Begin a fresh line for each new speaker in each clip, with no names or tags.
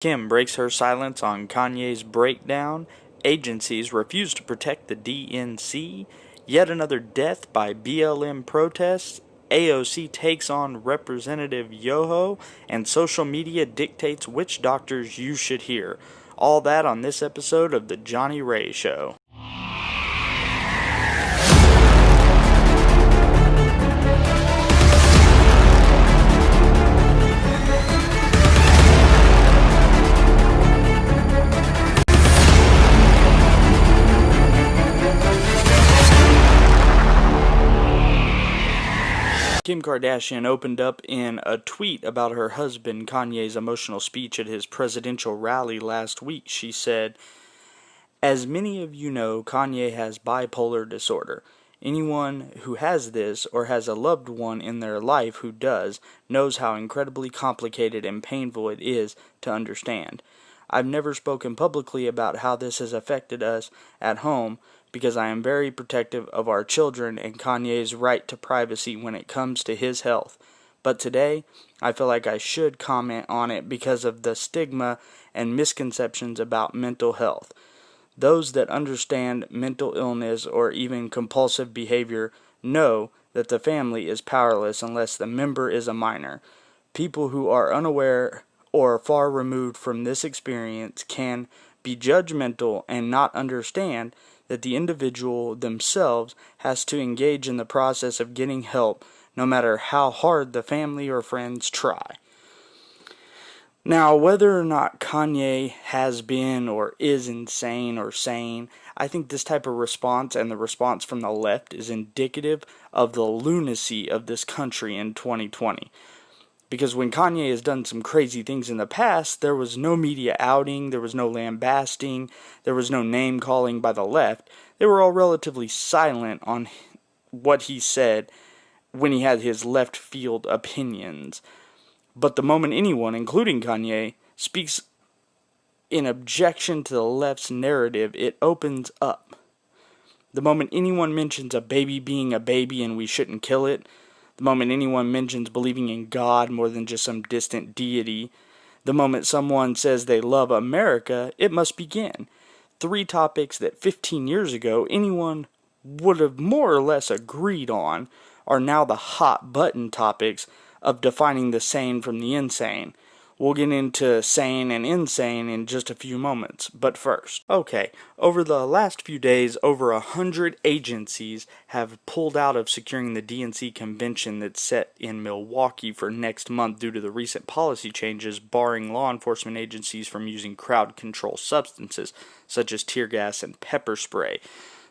Kim breaks her silence on Kanye's breakdown. Agencies refuse to protect the DNC. Yet another death by BLM protests. AOC takes on Representative Yoho. And social media dictates which doctors you should hear. All that on this episode of The Johnny Ray Show. Kim Kardashian opened up in a tweet about her husband Kanye's emotional speech at his presidential rally last week. She said, "As many of you know, Kanye has bipolar disorder. Anyone who has this or has a loved one in their life who does knows how incredibly complicated and painful it is to understand. I've never spoken publicly about how this has affected us at home because I am very protective of our children and Kanye's right to privacy when it comes to his health. But today, I feel like I should comment on it because of the stigma and misconceptions about mental health. Those that understand mental illness or even compulsive behavior know that the family is powerless unless the member is a minor. People who are unaware or far removed from this experience can be judgmental and not understand that the individual themselves has to engage in the process of getting help no matter how hard the family or friends try." Now, whether or not Kanye has been or is insane or sane, I think this type of response and the response from the left is indicative of the lunacy of this country in 2020. Because when Kanye has done some crazy things in the past, there was no media outing, there was no lambasting, there was no name calling by the left. They were all relatively silent on what he said when he had his left field opinions. But the moment anyone, including Kanye, speaks in objection to the left's narrative, it opens up. The moment anyone mentions a baby being a baby and we shouldn't kill it, the moment anyone mentions believing in God more than just some distant deity, the moment someone says they love America, it must begin. 3 topics that 15 years ago anyone would have more or less agreed on are now the hot button topics of defining the sane from the insane. We'll get into sane and insane in just a few moments, but first. Okay, over the last few days, over 100 agencies have pulled out of securing the DNC convention that's set in Milwaukee for next month due to the recent policy changes barring law enforcement agencies from using crowd control substances, such as tear gas and pepper spray.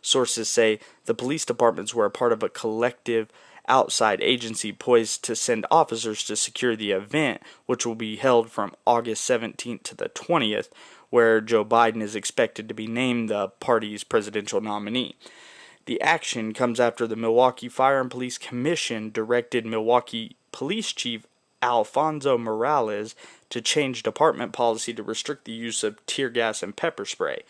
Sources say the police departments were a part of a collective outside agency poised to send officers to secure the event, which will be held from August 17th to the 20th, where Joe Biden is expected to be named the party's presidential nominee. The action comes after the Milwaukee Fire and Police Commission directed Milwaukee Police Chief Alfonso Morales to change department policy to restrict the use of tear gas and pepper spray.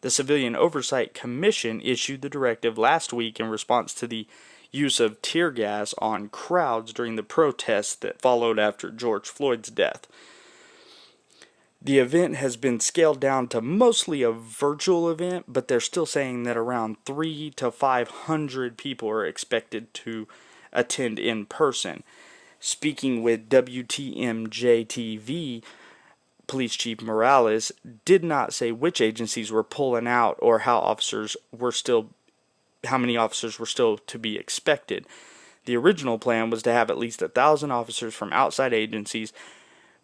The Civilian Oversight Commission issued the directive last week in response to the use of tear gas on crowds during the protests that followed after George Floyd's death. The event has been scaled down to mostly a virtual event, but they're still saying that around 300 to 500 people are expected to attend in person. Speaking with WTMJ-TV, Police Chief Morales did not say which agencies were pulling out or how many officers were still to be expected. The original plan was to have at least 1,000 officers from outside agencies.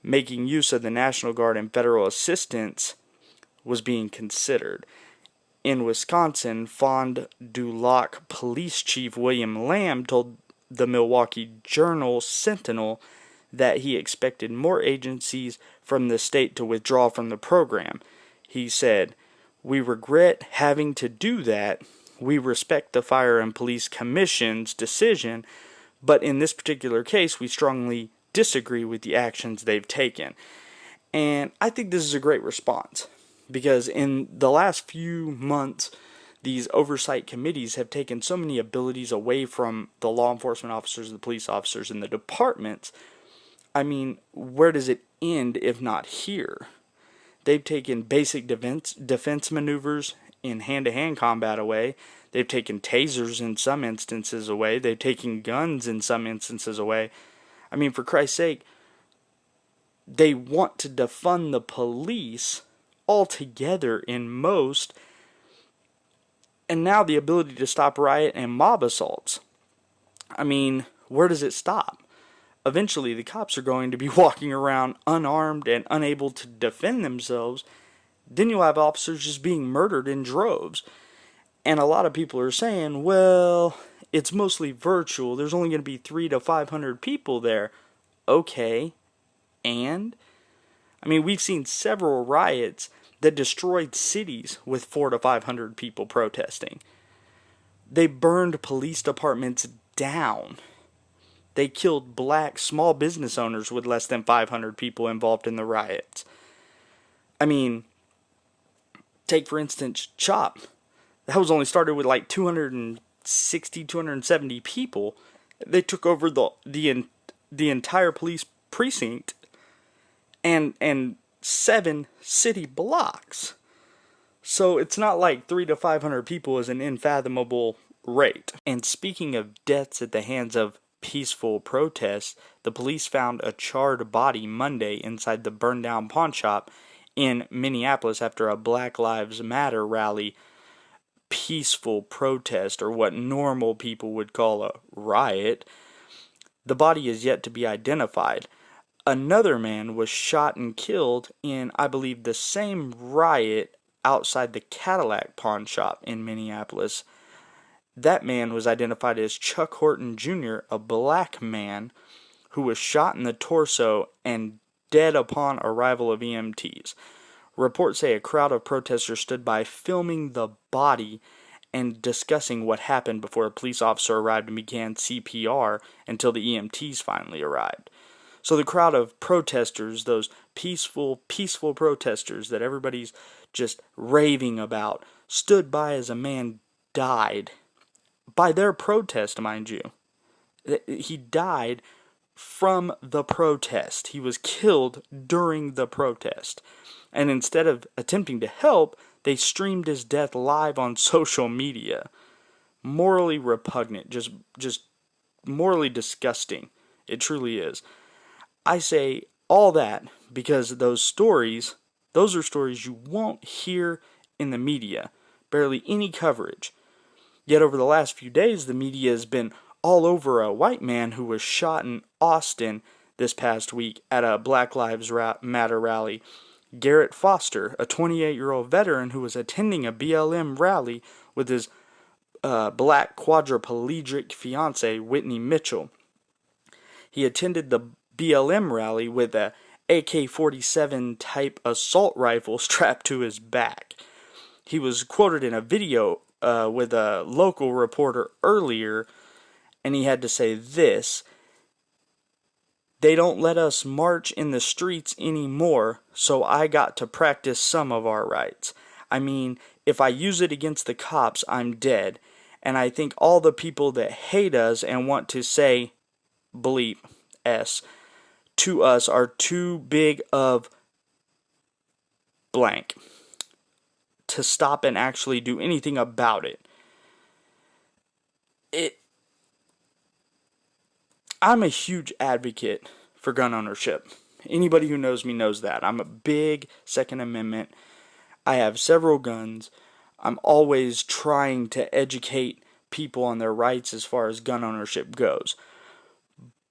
Making use of the National Guard and federal assistance was being considered. In Wisconsin, Fond du Lac Police Chief William Lamb told the Milwaukee Journal-Sentinel that he expected more agencies from the state to withdraw from the program. He said, "We regret having to do that. We respect the Fire and Police Commission's decision, but in this particular case, we strongly disagree with the actions they've taken." And I think this is a great response, because in the last few months, these oversight committees have taken so many abilities away from the law enforcement officers, the police officers, and the departments. I mean, where does it end if not here? They've taken basic defense maneuvers in hand-to-hand combat away. They've taken tasers in some instances away. They've taken guns in some instances away. I mean, for Christ's sake, they want to defund the police altogether in most, and now the ability to stop riot and mob assaults. I mean, where does it stop? Eventually, the cops are going to be walking around unarmed and unable to defend themselves. Then you'll have officers just being murdered in droves. And a lot of people are saying, well, it's mostly virtual. There's only going to be 300 to 500 people there. Okay, and? I mean, we've seen several riots that destroyed cities with 400 to 500 people protesting. They burned police departments down. They killed black small business owners with less than 500 people involved in the riots. I mean, take for instance CHOP. That was only started with like 260, 270 people. They took over the entire police precinct and 7 city blocks. So it's not like 300 to 500 people is an unfathomable rate. And speaking of deaths at the hands of peaceful protests, the police found a charred body Monday inside the burned down pawn shop in Minneapolis after a Black Lives Matter rally. Peaceful protest, or what normal people would call a riot. The body is yet to be identified. Another man was shot and killed in, I believe, the same riot outside the Cadillac pawn shop in Minneapolis. That man was identified as Chuck Horton Jr., a black man who was shot in the torso and dead upon arrival of EMTs. Reports say a crowd of protesters stood by filming the body and discussing what happened before a police officer arrived and began CPR until the EMTs finally arrived. So the crowd of protesters, those peaceful protesters that everybody's just raving about, stood by as a man died. By their protest, mind you. He died from the protest. He was killed during the protest. And instead of attempting to help, they streamed his death live on social media. Morally repugnant, just morally disgusting. It truly is. I say all that because those are stories you won't hear in the media. Barely any coverage. Yet over the last few days, the media has been all over a white man who was shot in Austin this past week at a Black Lives Matter rally. Garrett Foster, a 28-year-old veteran who was attending a BLM rally with his black quadriplegic fiancée, Whitney Mitchell. He attended the BLM rally with a AK-47 type assault rifle strapped to his back. He was quoted in a video with a local reporter earlier, and he had to say this: "They don't let us march in the streets anymore, so I got to practice some of our rights. I mean, if I use it against the cops, I'm dead. And I think all the people that hate us and want to say bleep S to us are too big of blank to stop and actually do anything about it." I'm a huge advocate for gun ownership. Anybody who knows me knows that. I'm a big Second Amendment. I have several guns. I'm always trying to educate people on their rights as far as gun ownership goes.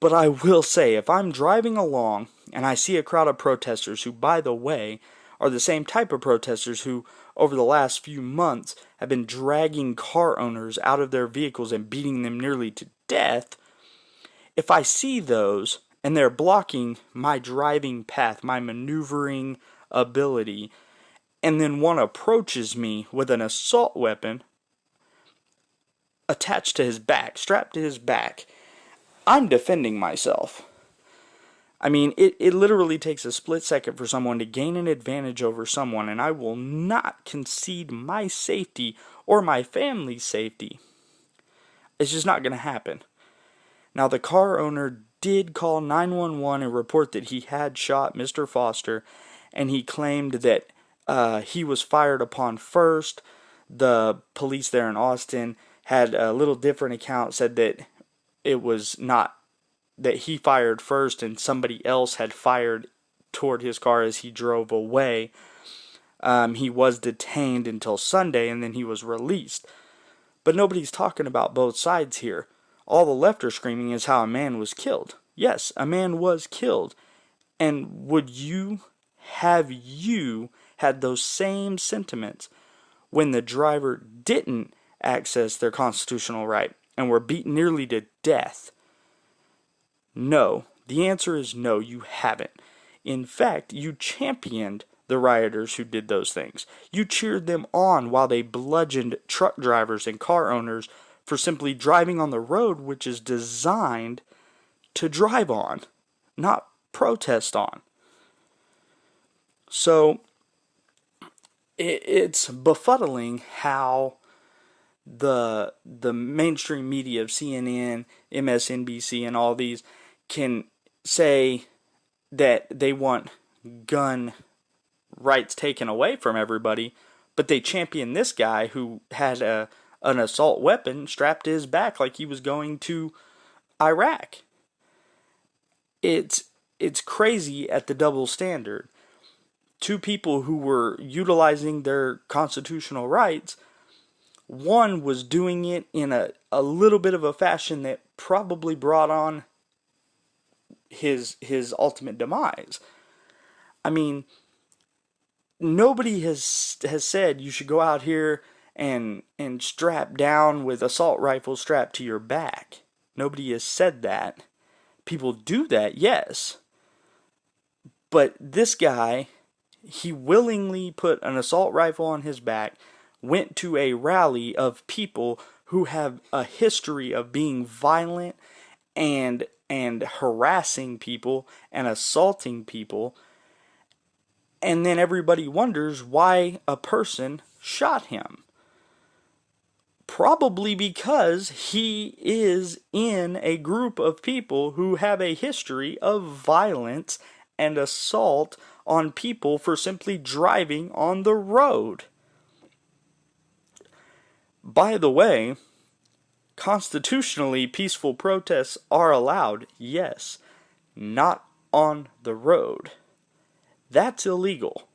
But I will say, if I'm driving along and I see a crowd of protesters who, by the way, are the same type of protesters who, over the last few months, have been dragging car owners out of their vehicles and beating them nearly to death, if I see those and they're blocking my driving path, my maneuvering ability, and then one approaches me with an assault weapon attached to his back, strapped to his back, I'm defending myself. I mean, it literally takes a split second for someone to gain an advantage over someone, and I will not concede my safety or my family's safety. It's just not going to happen. Now, the car owner did call 911 and report that he had shot Mr. Foster, and he claimed that he was fired upon first. The police there in Austin had a little different account, said that it was not that he fired first and somebody else had fired toward his car as he drove away. He was detained until Sunday and then he was released. But nobody's talking about both sides here. All the left are screaming is how a man was killed. Yes, a man was killed. And would you had those same sentiments when the driver didn't access their constitutional right and were beaten nearly to death? No. The answer is no, you haven't. In fact, you championed the rioters who did those things. You cheered them on while they bludgeoned truck drivers and car owners for simply driving on the road, which is designed to drive on, not protest on. So, it's befuddling how the mainstream media of CNN, MSNBC, and all these can say that they want gun rights taken away from everybody, but they champion this guy who had an assault weapon strapped to his back like he was going to Iraq. It's crazy at the double standard. Two people who were utilizing their constitutional rights, one was doing it in a little bit of a fashion that probably brought on his ultimate demise. I mean, nobody has said you should go out here and strap down with assault rifles strapped to your back. Nobody has said that. People do that, yes. But this guy, he willingly put an assault rifle on his back, went to a rally of people who have a history of being violent and harassing people and assaulting people, and then everybody wonders why a person shot him. Probably because he is in a group of people who have a history of violence and assault on people for simply driving on the road. By the way, constitutionally, peaceful protests are allowed, yes, not on the road. That's illegal.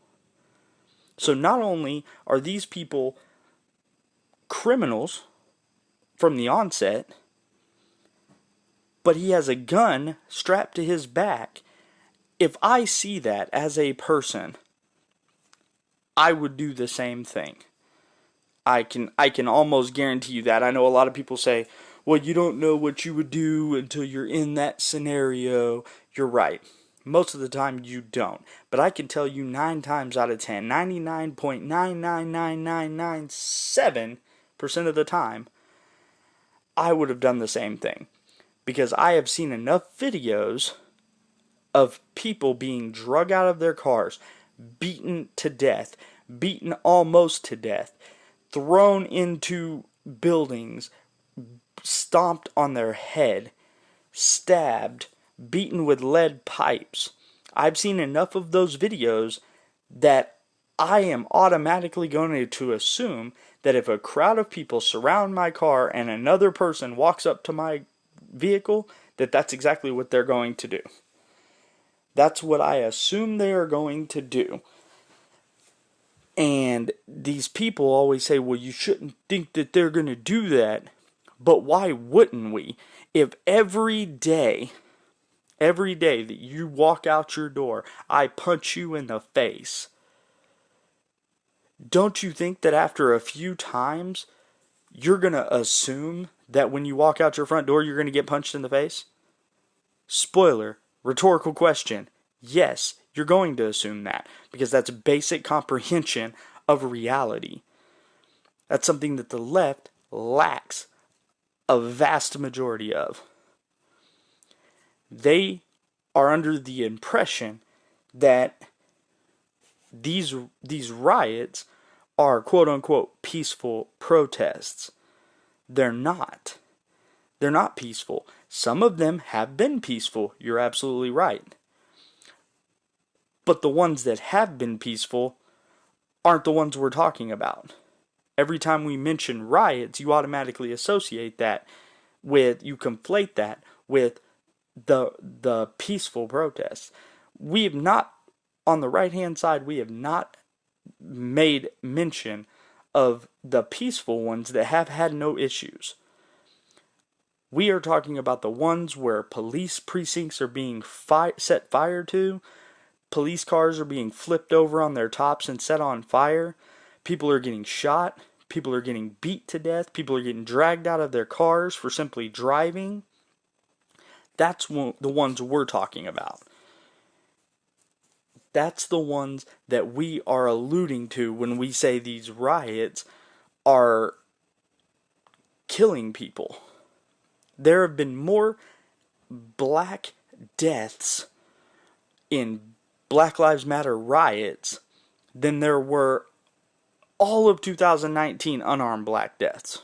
So not only are these people criminals from the onset, but he has a gun strapped to his back. If I see that as a person, I would do the same thing. I can almost guarantee you that. I know a lot of people say, well, you don't know what you would do until you're in that scenario. You're right. Most of the time you don't. But I can tell you 9 times out of 10, 99.999997% of the time, I would have done the same thing. Because I have seen enough videos of people being drug out of their cars, beaten to death, beaten almost to death, thrown into buildings, stomped on their head, stabbed, beaten with lead pipes. I've seen enough of those videos that I am automatically going to assume that if a crowd of people surround my car and another person walks up to my vehicle, that's exactly what they're going to do. That's what I assume they are going to do. And these people always say, well, you shouldn't think that they're going to do that. But why wouldn't we? If every day that you walk out your door, I punch you in the face, don't you think that after a few times, you're going to assume that when you walk out your front door, you're going to get punched in the face? Spoiler, rhetorical question. Yes, you're going to assume that, because that's basic comprehension of reality. That's something that the left lacks a vast majority of. They are under the impression that these riots are quote-unquote peaceful protests. They're not. They're not peaceful. Some of them have been peaceful. You're absolutely right. But the ones that have been peaceful aren't the ones we're talking about. Every time we mention riots, you automatically associate that with, you conflate that with the peaceful protests. We have not, on the right hand side, we have not made mention of the peaceful ones that have had no issues. We are talking about the ones where police precincts are being set fire to, police cars are being flipped over on their tops and set on fire, people are getting shot, people are getting beat to death, people are getting dragged out of their cars for simply driving. That's the ones we're talking about. That's the ones that we are alluding to when we say these riots are killing people. There have been more black deaths in Black Lives Matter riots than there were all of 2019 unarmed black deaths.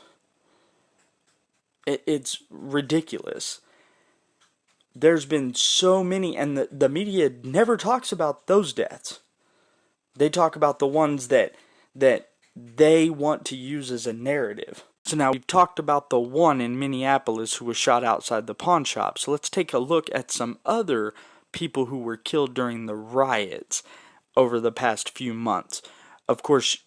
It's ridiculous. There's been so many, and the media never talks about those deaths. They talk about the ones that they want to use as a narrative. So now we've talked about the one in Minneapolis who was shot outside the pawn shop. So let's take a look at some other people who were killed during the riots over the past few months. Of course,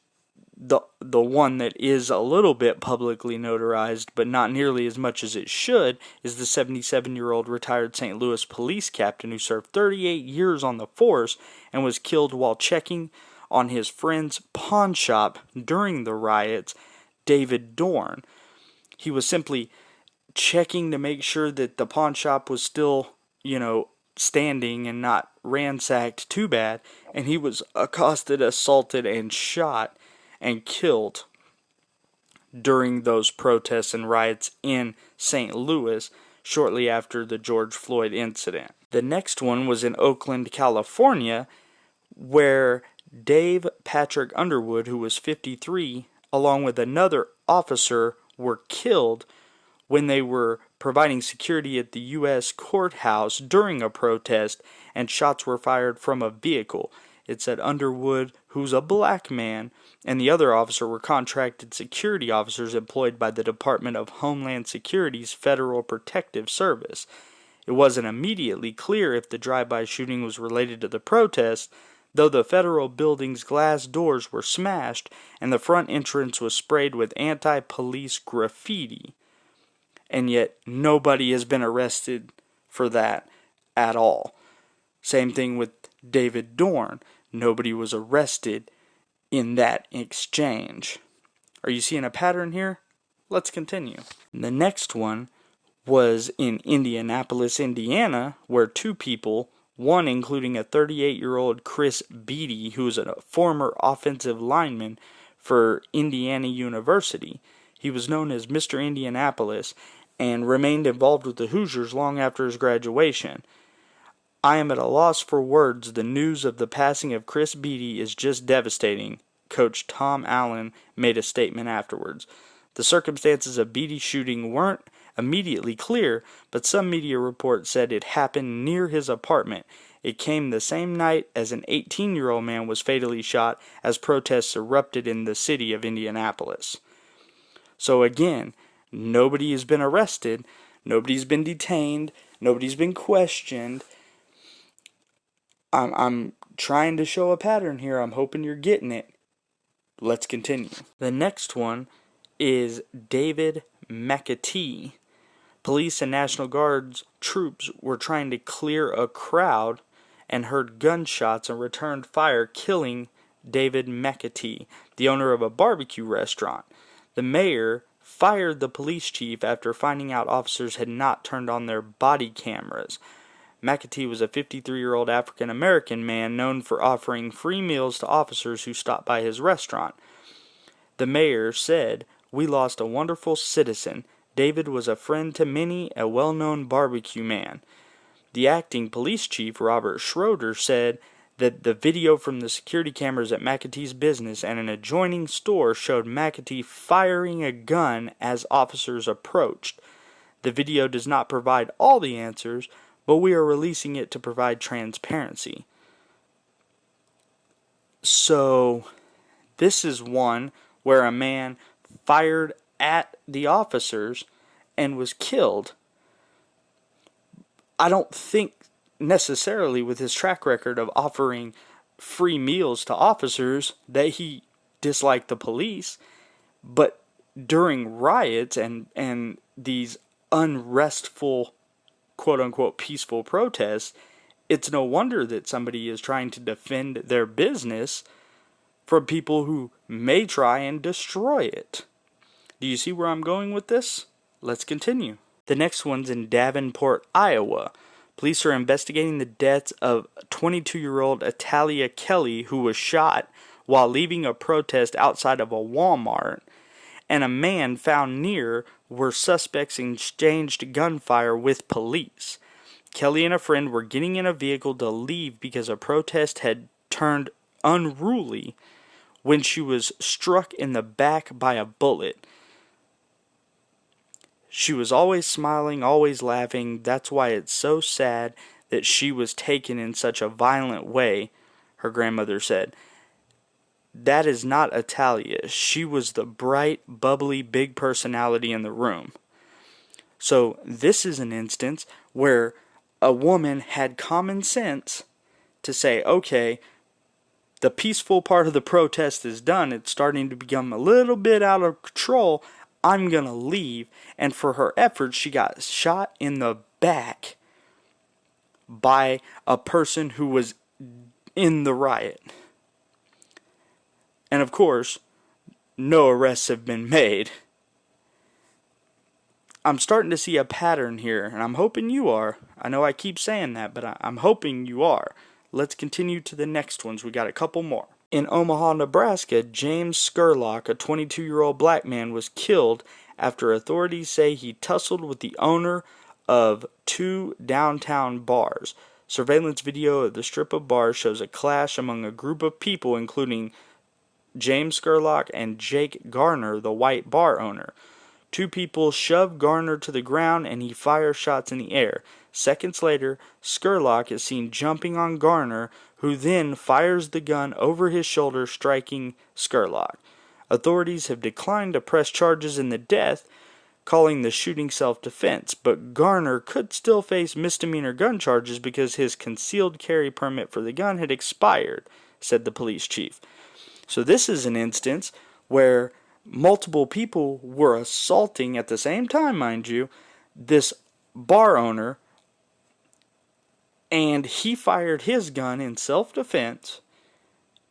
the one that is a little bit publicly notarized, but not nearly as much as it should, is the 77-year-old retired St. Louis police captain who served 38 years on the force and was killed while checking on his friend's pawn shop during the riots, David Dorn. He was simply checking to make sure that the pawn shop was still, standing and not ransacked too bad, and he was accosted, assaulted, and shot and killed during those protests and riots in St. Louis shortly after the George Floyd incident. The next one was in Oakland, California, where Dave Patrick Underwood, who was 53, along with another officer, were killed when they were providing security at the U.S. courthouse during a protest, and shots were fired from a vehicle. It said Underwood, who's a black man, and the other officer were contracted security officers employed by the Department of Homeland Security's Federal Protective Service. It wasn't immediately clear if the drive-by shooting was related to the protest, though the federal building's glass doors were smashed and the front entrance was sprayed with anti-police graffiti. And yet nobody has been arrested for that at all. Same thing with David Dorn. Nobody was arrested in that exchange. Are you seeing a pattern here? Let's continue. The next one was in Indianapolis, Indiana, where two people, one including a 38-year-old Chris Beatty, who was a former offensive lineman for Indiana University. He was known as Mr. Indianapolis and remained involved with the Hoosiers long after his graduation. I am at a loss for words. The news of the passing of Chris Beatty is just devastating, Coach Tom Allen made a statement afterwards. The circumstances of Beatty's shooting weren't immediately clear, but some media reports said it happened near his apartment. It came the same night as an 18-year-old man was fatally shot as protests erupted in the city of Indianapolis. So again, nobody has been arrested, nobody's been detained, nobody's been questioned. I'm trying to show a pattern here. I'm hoping you're getting it. Let's continue. The next one is David McAtee. Police and National Guard's troops were trying to clear a crowd and heard gunshots and returned fire, killing David McAtee, the owner of a barbecue restaurant. The mayor fired the police chief after finding out officers had not turned on their body cameras. McAtee was a 53-year-old African-American man known for offering free meals to officers who stopped by his restaurant. The mayor said, "We lost a wonderful citizen. David was a friend to many, a well-known barbecue man." The acting police chief, Robert Schroeder, said that the video from the security cameras at McAtee's business and an adjoining store showed McAtee firing a gun as officers approached. The video does not provide all the answers, but we are releasing it to provide transparency. So this is one where a man fired at the officers and was killed. I don't think necessarily with his track record of offering free meals to officers that he disliked the police, but during riots and these unrestful, quote unquote, peaceful protests, it's no wonder that somebody is trying to defend their business from people who may try and destroy it. Do you see where I'm going with this? Let's continue. The next one's in Davenport, Iowa. Police are investigating the deaths of 22-year-old Italia Kelly, who was shot while leaving a protest outside of a Walmart, and a man found near where suspects exchanged gunfire with police. Kelly and a friend were getting in a vehicle to leave because a protest had turned unruly when she was struck in the back by a bullet. She was always smiling, always laughing. That's why it's so sad that she was taken in such a violent way, her grandmother said. That is not Italia. She was the bright, bubbly, big personality in the room. So this is an instance where a woman had common sense to say, okay, the peaceful part of the protest is done. It's starting to become a little bit out of control. I'm going to leave. And for her efforts, she got shot in the back by a person who was in the riot. And of course, no arrests have been made. I'm starting to see a pattern here, and I'm hoping you are. I know I keep saying that, but I'm hoping you are. Let's continue to the next ones. We got a couple more. In Omaha, Nebraska, James Scurlock, a 22-year-old black man, was killed after authorities say he tussled with the owner of two downtown bars. Surveillance video of the strip of bars shows a clash among a group of people, including James Scurlock and Jake Garner, the white bar owner. Two people shove Garner to the ground and he fires shots in the air. Seconds later, Scurlock is seen jumping on Garner, who then fires the gun over his shoulder, striking Scurlock. Authorities have declined to press charges in the death, calling the shooting self-defense, but Garner could still face misdemeanor gun charges because his concealed carry permit for the gun had expired, said the police chief. So this is an instance where multiple people were assaulting at the same time, mind you, this bar owner, and he fired his gun in self-defense,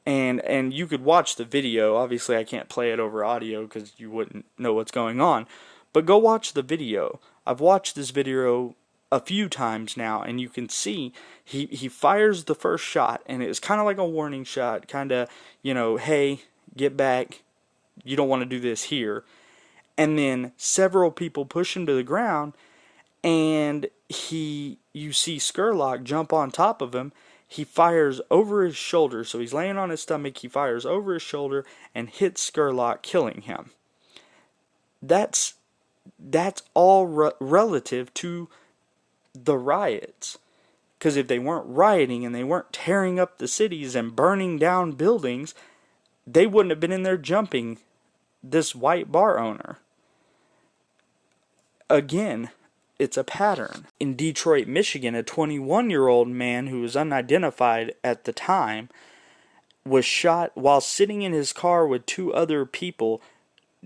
and you could watch the video. Obviously, I can't play it over audio because you wouldn't know what's going on, but go watch the video. I've watched this video a few times now, and you can see he fires the first shot, and it's kind of like a warning shot, kind of, hey, get back, you don't want to do this here. And then several people push him to the ground, and you see Scurlock jump on top of him. He fires over his shoulder, so he's laying on his stomach, he fires over his shoulder and hits Scurlock, killing him. That's all relative to the riots. Because if they weren't rioting and they weren't tearing up the cities and burning down buildings, they wouldn't have been in there jumping this white bar owner. Again, it's a pattern. In Detroit, Michigan, a 21-year-old man who was unidentified at the time was shot while sitting in his car with two other people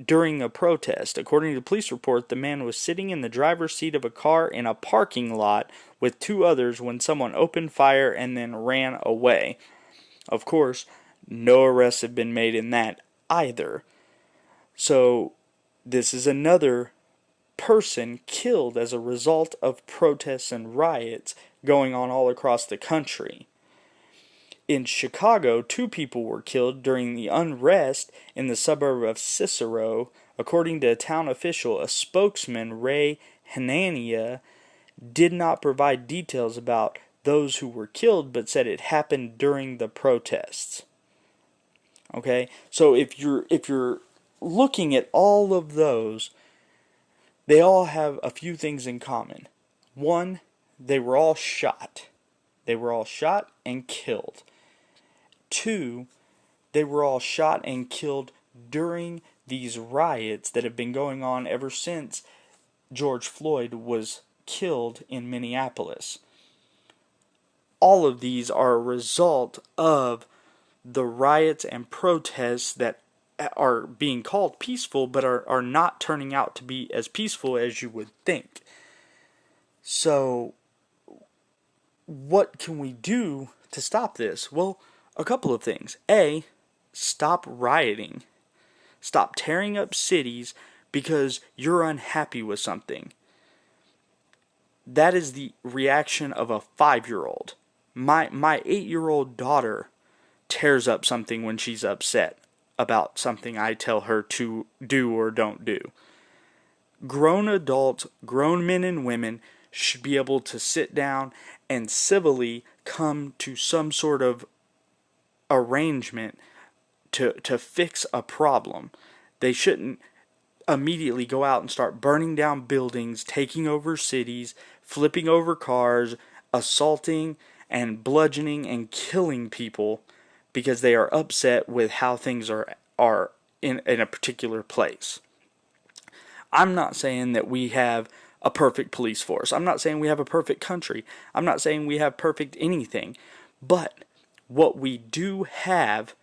during a protest. According to the police report, the man was sitting in the driver's seat of a car in a parking lot with two others when someone opened fire and then ran away. Of course, no arrests have been made in that either. So, this is another person killed as a result of protests and riots going on all across the country. In Chicago, 2 people were killed during the unrest in the suburb of Cicero. According to a town official, a spokesman, Ray Hanania, did not provide details about those who were killed, but said it happened during the protests. Okay, so if you're looking at all of those, they all have a few things in common. One, they were all shot. They were all shot and killed. 2, They were all shot and killed during these riots that have been going on ever since George Floyd was killed in Minneapolis. All of these are a result of the riots and protests that are being called peaceful but are not turning out to be as peaceful as you would think. So, what can we do to stop this? Well, a couple of things. A, stop rioting. Stop tearing up cities because you're unhappy with something. That is the reaction of a 5-year-old. My 8-year-old daughter tears up something when she's upset about something I tell her to do or don't do. Grown adults, grown men and women should be able to sit down and civilly come to some sort of arrangement to fix a problem. They shouldn't immediately go out and start burning down buildings, taking over cities, flipping over cars, assaulting and bludgeoning and killing people because they are upset with how things are in a particular place. I'm not saying that we have a perfect police force. I'm not saying we have a perfect country. I'm not saying we have perfect anything. But what we do have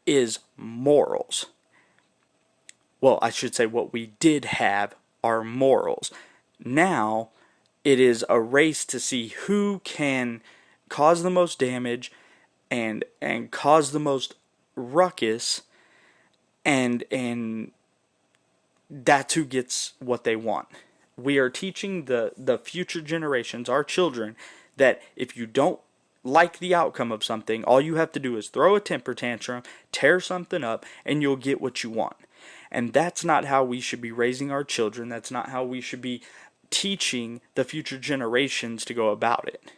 is morals. Well, I should say what we did have are morals. Now, it is a race to see who can cause the most damage and cause the most ruckus, and that's who gets what they want. We are teaching the future generations, our children, that if you don't like the outcome of something, all you have to do is throw a temper tantrum, tear something up, and you'll get what you want. And that's not how we should be raising our children. That's not how we should be teaching the future generations to go about it.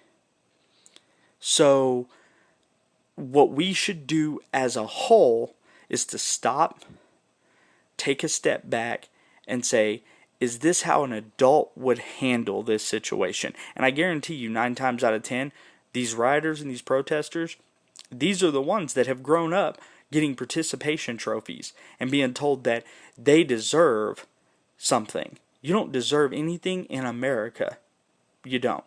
So, what we should do as a whole is to stop, take a step back, and say, is this how an adult would handle this situation? And I guarantee you, 9 times out of 10, these rioters and these protesters, these are the ones that have grown up getting participation trophies and being told that they deserve something. You don't deserve anything in America. You don't.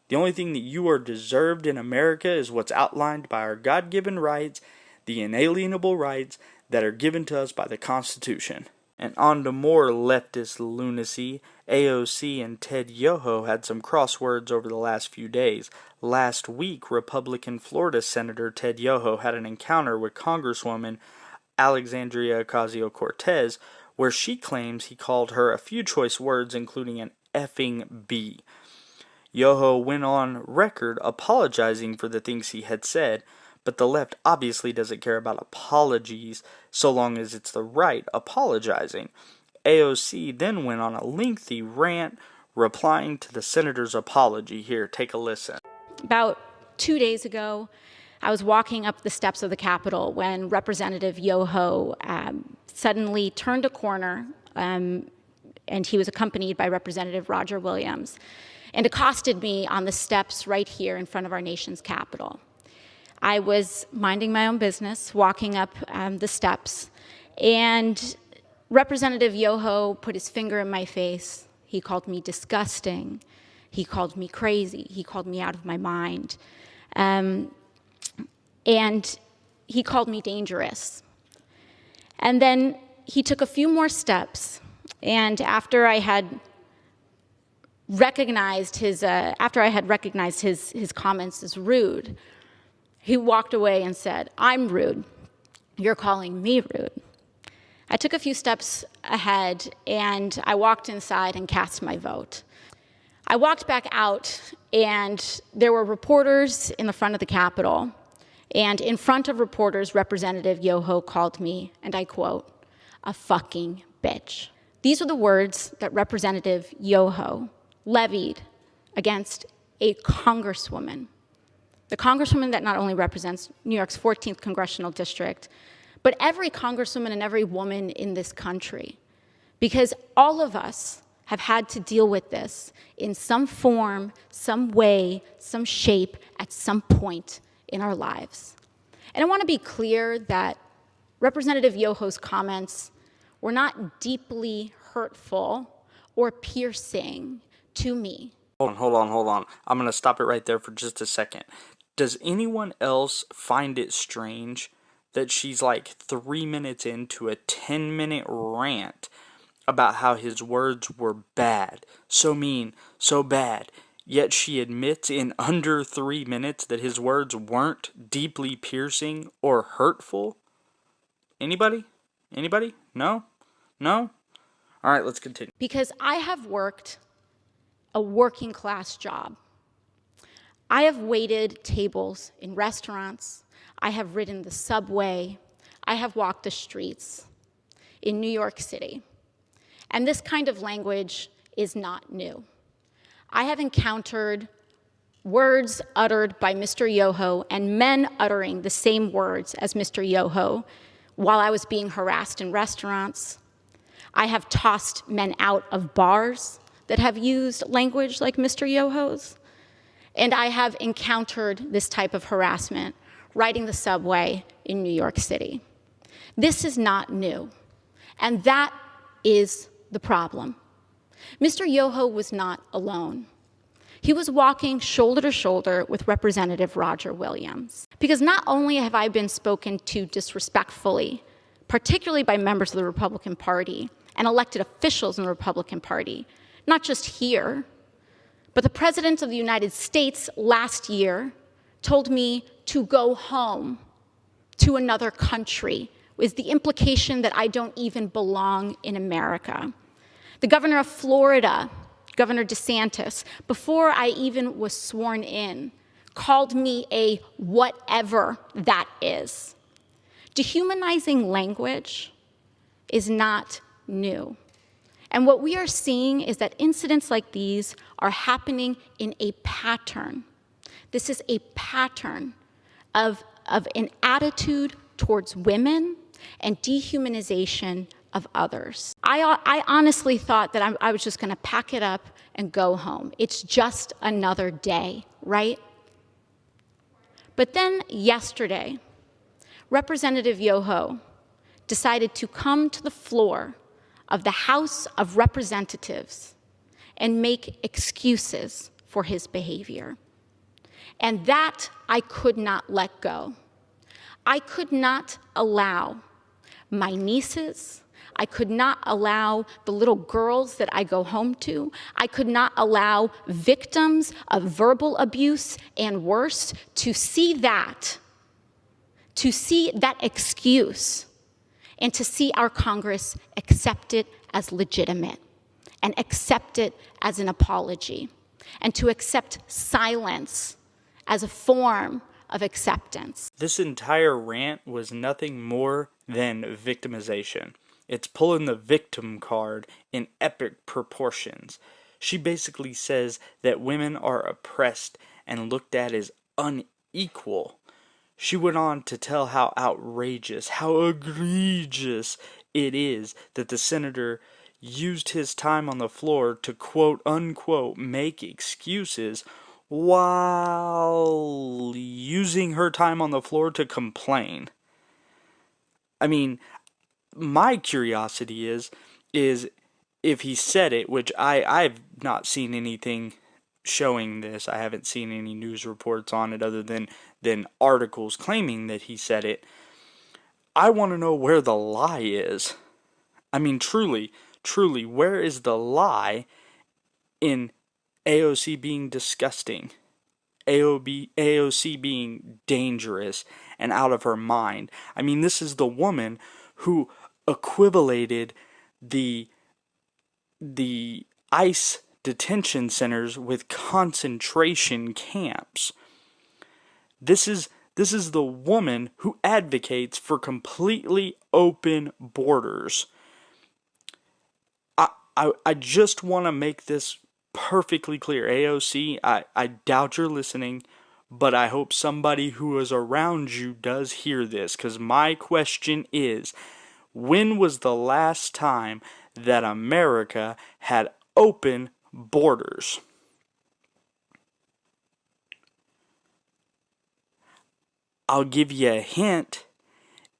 The only thing that you are deserved in America is what's outlined by our God-given rights, the inalienable rights that are given to us by the Constitution. And on to more leftist lunacy, AOC and Ted Yoho had some crosswords over the last few days. Last week, Republican Florida Senator Ted Yoho had an encounter with Congresswoman Alexandria Ocasio-Cortez, where she claims he called her a few choice words, including an effing B. Yoho went on record apologizing for the things he had said, but the left obviously doesn't care about apologies so long as it's the right apologizing. AOC then went on a lengthy rant replying to the senator's apology. Here, take a listen.
About 2 days ago, I was walking up the steps of the Capitol when Representative Yoho suddenly turned a corner, and he was accompanied by Representative Roger Williams, and accosted me on the steps right here in front of our nation's Capitol. I was minding my own business, walking up the steps, and Representative Yoho put his finger in my face. He called me disgusting. He called me crazy. He called me out of my mind. And he called me dangerous. And then he took a few more steps, and after I had recognized his comments as rude, he walked away and said, "I'm rude. You're calling me rude." I took a few steps ahead, and I walked inside and cast my vote. I walked back out, and there were reporters in the front of the Capitol. And in front of reporters, Representative Yoho called me, and I quote, "a fucking bitch." These are the words that Representative Yoho levied against a congresswoman. The congresswoman that not only represents New York's 14th congressional district, but every congresswoman and every woman in this country. Because all of us have had to deal with this in some form, some way, some shape, at some point in our lives. And I want to be clear that Representative Yoho's comments were not deeply hurtful or piercing to me.
Hold on. I'm going to stop it right there for just a second. Does anyone else find it strange that she's like 3 minutes into a 10-minute rant about how his words were bad, so mean, so bad, yet she admits in under 3 minutes that his words weren't deeply piercing or hurtful? Anybody? Anybody? No? No? All right, let's continue.
Because I have worked a working class job. I have waited tables in restaurants. I have ridden the subway. I have walked the streets in New York City. And this kind of language is not new. I have encountered words uttered by Mr. Yoho and men uttering the same words as Mr. Yoho while I was being harassed in restaurants. I have tossed men out of bars that have used language like Mr. Yoho's. And I have encountered this type of harassment riding the subway in New York City. This is not new. And that is the problem. Mr. Yoho was not alone. He was walking shoulder to shoulder with Representative Roger Williams. Because not only have I been spoken to disrespectfully, particularly by members of the Republican Party and elected officials in the Republican Party, not just here, but the President of the United States last year told me to go home to another country, with the implication that I don't even belong in America. The governor of Florida, Governor DeSantis, before I even was sworn in, called me a whatever that is. Dehumanizing language is not new. And what we are seeing is that incidents like these are happening in a pattern. This is a pattern of an attitude towards women and dehumanization of others. I honestly thought that I was just going to pack it up and go home. It's just another day, right? But then yesterday, Representative Yoho decided to come to the floor of the House of Representatives and make excuses for his behavior. And that I could not let go. I could not allow my nieces, I could not allow the little girls that I go home to, I could not allow victims of verbal abuse and worse to see that excuse, and to see our Congress accept it as legitimate and accept it as an apology, and to accept silence as a form of acceptance.
This entire rant was nothing more than victimization. It's pulling the victim card in epic proportions. She basically says that women are oppressed and looked at as unequal. She went on to tell how outrageous, how egregious it is that the senator used his time on the floor to quote unquote make excuses while using her time on the floor to complain. I mean, my curiosity is if he said it, which I've not seen anything showing this. I haven't seen any news reports on it other than articles claiming that he said it. I want to know where the lie is. I mean, truly, where is the lie in AOC being disgusting, AOC being dangerous and out of her mind? I mean, this is the woman who equivalated the ICE detention centers with concentration camps. This is the woman who advocates for completely open borders. I just want to make this perfectly clear. AOC, I doubt you're listening, but I hope somebody who is around you does hear this, because my question is, when was the last time that America had open borders? I'll give you a hint.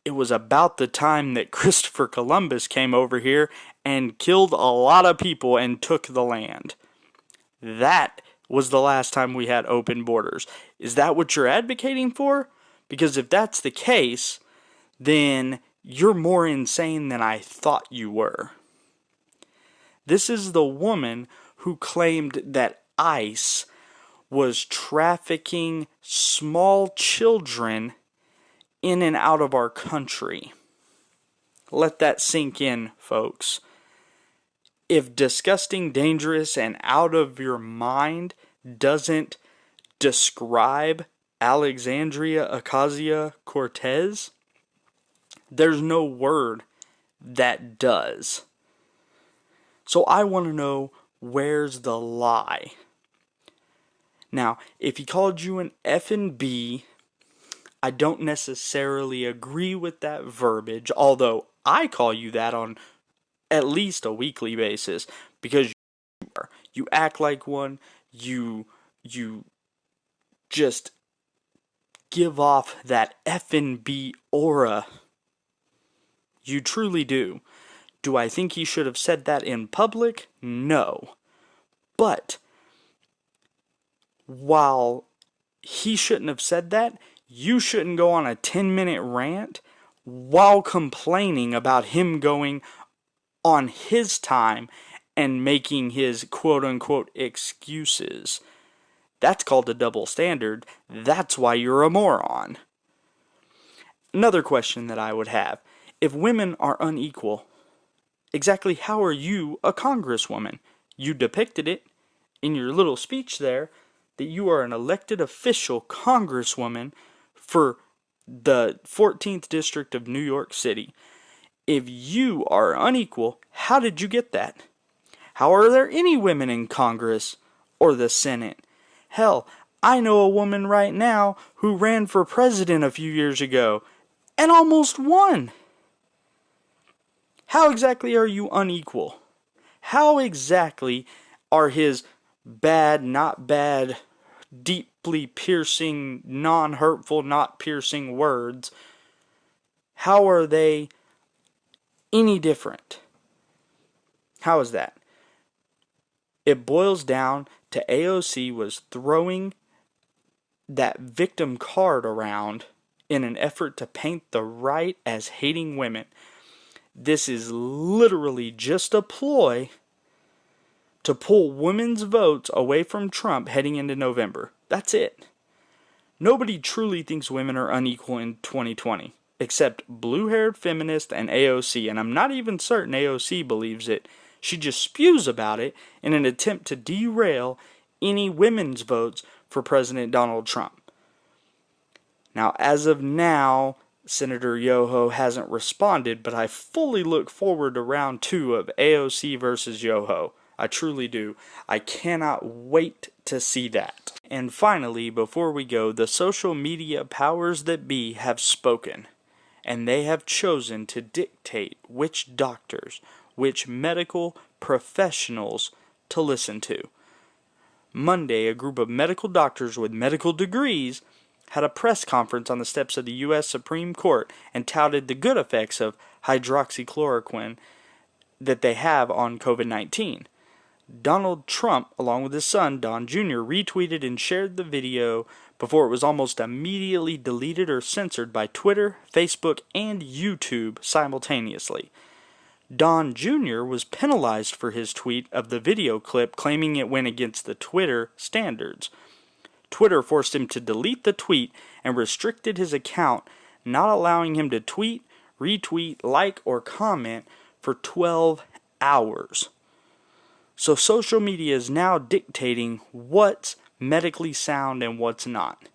It was about the time that Christopher Columbus came over here and killed a lot of people and took the land. That was the last time we had open borders. Is that what you're advocating for? Because if that's the case, then you're more insane than I thought you were. This is the woman who claimed that ICE was trafficking small children in and out of our country. Let that sink in, folks. If disgusting, dangerous, and out of your mind doesn't describe Alexandria Ocasio-Cortez, there's no word that does. So I want to know, where's the lie? Now, if he called you an F&B, I don't necessarily agree with that verbiage, although I call you that on at least a weekly basis, because you act like one, you just give off that F&B aura. You truly do. Do I think he should have said that in public? No. But while he shouldn't have said that, you shouldn't go on a 10-minute rant while complaining about him going on his time and making his quote-unquote excuses. That's called a double standard. That's why you're a moron. Another question that I would have: if women are unequal, exactly how are you a congresswoman? You depicted it in your little speech there that you are an elected official congresswoman for the 14th District of New York City. If you are unequal, how did you get that? How are there any women in Congress or the Senate? Hell, I know a woman right now who ran for president a few years ago and almost won. How exactly are you unequal? How exactly are his bad, not bad, deeply piercing, non-hurtful, not piercing words, how are they any different? How is that? It boils down to AOC was throwing that victim card around in an effort to paint the right as hating women. This is literally just a ploy to pull women's votes away from Trump heading into November. That's it. Nobody truly thinks women are unequal in 2020, except blue-haired feminist and AOC, and I'm not even certain AOC believes it. She just spews about it in an attempt to derail any women's votes for President Donald Trump. Now, as of now, Senator Yoho hasn't responded, but I fully look forward to round 2 of AOC versus Yoho. I truly do. I cannot wait to see that. And finally, before we go, the social media powers that be have spoken, and they have chosen to dictate which doctors, which medical professionals to listen to. Monday, a group of medical doctors with medical degrees had a press conference on the steps of the U.S. Supreme Court and touted the good effects of hydroxychloroquine that they have on COVID-19. Donald Trump, along with his son, Don Jr., retweeted and shared the video before it was almost immediately deleted or censored by Twitter, Facebook, and YouTube simultaneously. Don Jr. was penalized for his tweet of the video clip, claiming it went against the Twitter standards. Twitter forced him to delete the tweet and restricted his account, not allowing him to tweet, retweet, like, or comment for 12 hours. So social media is now dictating what's medically sound and what's not.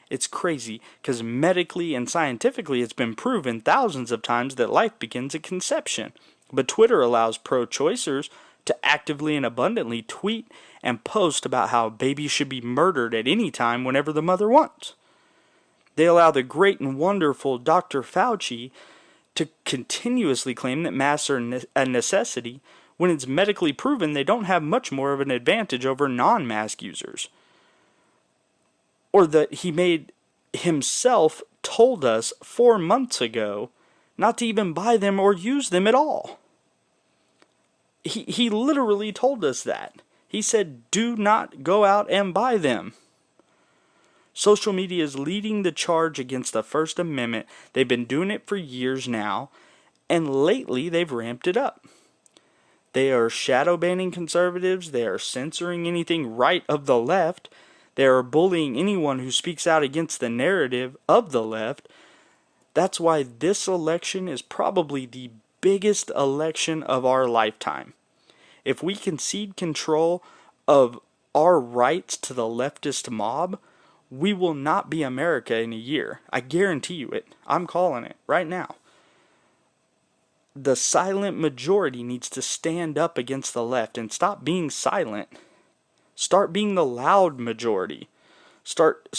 It's crazy, because medically and scientifically it's been proven thousands of times that life begins at conception. But Twitter allows pro-choicers to actively and abundantly tweet and post about how babies should be murdered at any time whenever the mother wants. They allow the great and wonderful Dr. Fauci to continuously claim that masks are a necessity when it's medically proven they don't have much more of an advantage over non-mask users. Or that he made himself told us 4 months ago not to even buy them or use them at all. He literally told us that. He said, do not go out and buy them. Social media is leading the charge against the First Amendment. They've been doing it for years now, and lately they've ramped it up. They are shadow banning conservatives. They are censoring anything right of the left. They are bullying anyone who speaks out against the narrative of the left. That's why this election is probably the biggest election of our lifetime. If we concede control of our rights to the leftist mob, we will not be America in a year. I guarantee you it. I'm calling it right now. The silent majority needs to stand up against the left and stop being silent. Start being the loud majority. Start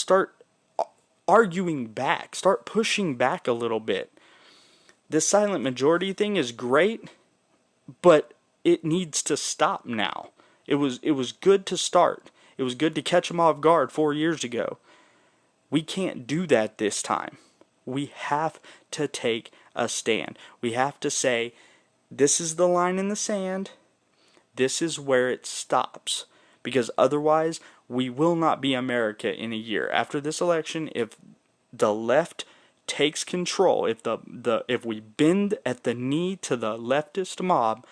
arguing back. Start pushing back a little bit. This silent majority thing is great, but it needs to stop now. It was good to start. It was good to catch them off guard 4 years ago. We can't do that this time. We have to take a stand. We have to say, this is the line in the sand. This is where it stops. Because otherwise, we will not be America in a year. After this election, if the left takes control, if we bend at the knee to the leftist mob,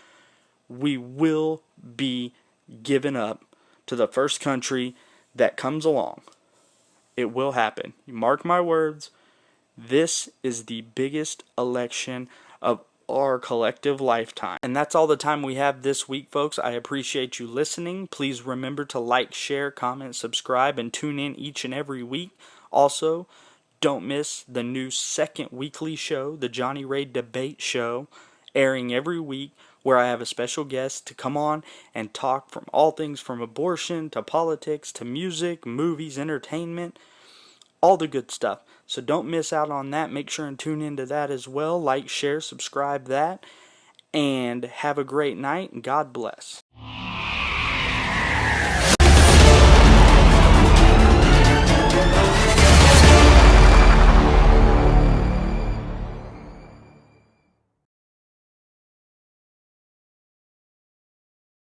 we will be given up to the first country that comes along. It will happen. You mark my words. This is the biggest election of our collective lifetime. And that's all the time we have this week, folks. I appreciate you listening. Please remember to like, share, comment, subscribe, and tune in each and every week. Also, don't miss the new second weekly show, the Johnny Ray Debate Show, airing every week, where I have a special guest to come on and talk from all things from abortion to politics to music, movies, entertainment, all the good stuff. So don't miss out on that. Make sure and tune into that as well. Like, share, subscribe that, and have a great night, and God bless.